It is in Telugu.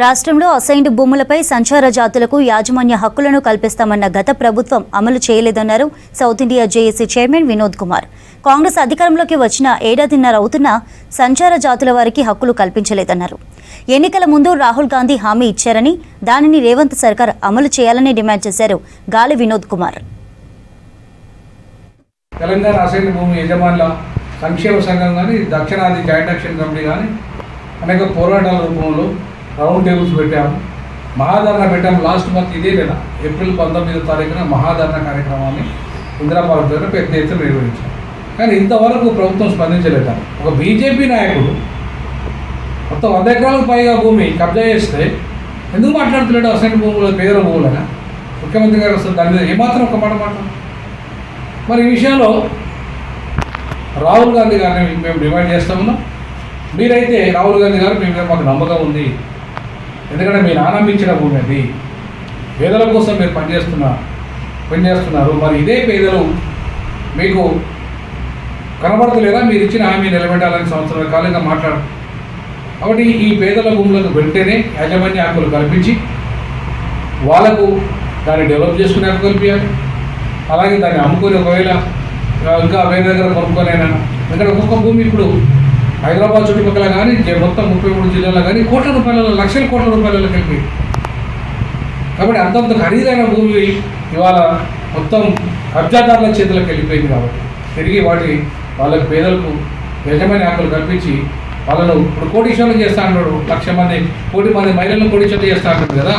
రాష్ట్రంలో అసైన్డ్ భూములపై సంచార జాతులకు యాజమాన్య హక్కులను కల్పిస్తామన్న గత ప్రభుత్వం అమలు చేయలేదన్నారు South India JAC chairman Vinod Kumar. Congress అధికారంలోకి వచ్చిన ఏడాదిన్నర అవుతున్నా సంచార జాతుల వారికి హక్కులు కల్పించలేదన్నారు. ఎన్నికల ముందు రాహుల్ గాంధీ హామీ ఇచ్చారని దానిని రేవంత్ సర్కార్ అమలు చేయాలని డిమాండ్ చేశారు గాలి వినోద్ కుమార్. తెలంగాణ అసైన్డ్ భూమి యజమానుల సంక్షేమ సంఘం కానీ దక్షిణాది జాయింట్ యాక్షన్ కమిటీ కానీ అనేక పోరాటాల రూపంలో రౌండ్ టేబుల్స్ పెట్టాము, మహాధరణ పెట్టాము. లాస్ట్ మంత్ ఇదే నెల ఏప్రిల్ 19వ తారీఖున మహాధరణ కార్యక్రమాన్ని ఇందిరాపార్క్ దగ్గర పెద్ద ఎత్తున నిర్వహించాం. కానీ ఇంతవరకు ప్రభుత్వం స్పందించలేదు. ఒక బీజేపీ నాయకుడు మొత్తం 100 ఎకరాలకు పైగా భూమి కబ్జా చేస్తే ఎందుకు మాట్లాడుతున్నాడు? అసైన్డ్ భూముల పేదల భూములైనా ముఖ్యమంత్రి గారు అసలు దాని మీద ఏమాత్రం ఒక మాట మాట్లాడు. మరి ఈ విషయంలో రాహుల్ గాంధీ గారిని మేము డిమాండ్ చేస్తామన్నాం. మీరైతే రాహుల్ గాంధీ గారు మీ మీద మాకు నమ్మకం ఉంది, ఎందుకంటే మీ నాన్న ఇచ్చిన భూమి అది, పేదల కోసం మీరు పనిచేస్తున్నారు. మరి ఇదే పేదలు మీకు కనబడతలేదా? మీరు ఇచ్చిన హామీ నిలబెట్టాలని సంవత్సరాల కాలంగా మాట్లాడు. కాబట్టి ఈ పేదల భూములకు వెంటనే యాజమాన్య హక్కులు కల్పించి వాళ్ళకు దాన్ని డెవలప్ చేసుకునే హక్కు కల్పించాలి. అలాగే దాన్ని అమ్ముకొని ఒకవేళ ఇంకా వేరే దగ్గర కొనుక్కొనైనా, ఎందుకంటే ఒక్కొక్క భూమి ఇప్పుడు హైదరాబాద్ చుట్టుపక్కల కానీ మొత్తం 33 జిల్లాలో కానీ కోట్ల రూపాయల లక్షల కోట్ల రూపాయలలో కలిపి. కాబట్టి అంతంత ఖరీదైన భూమి ఇవాళ మొత్తం కబ్జాదారుల చేతులకు వెళ్ళిపోయింది. కాబట్టి తిరిగి వాళ్ళకి పేదలకు యజమాని హక్కులు కల్పించి వాళ్ళను ఇప్పుడు కోటీశ్వరులు చేస్తా అంటాడు. 1,00,000 మంది, 1,00,00,000 మహిళలను కోటీశ్వరులు చేస్తా అంటాడు కదా.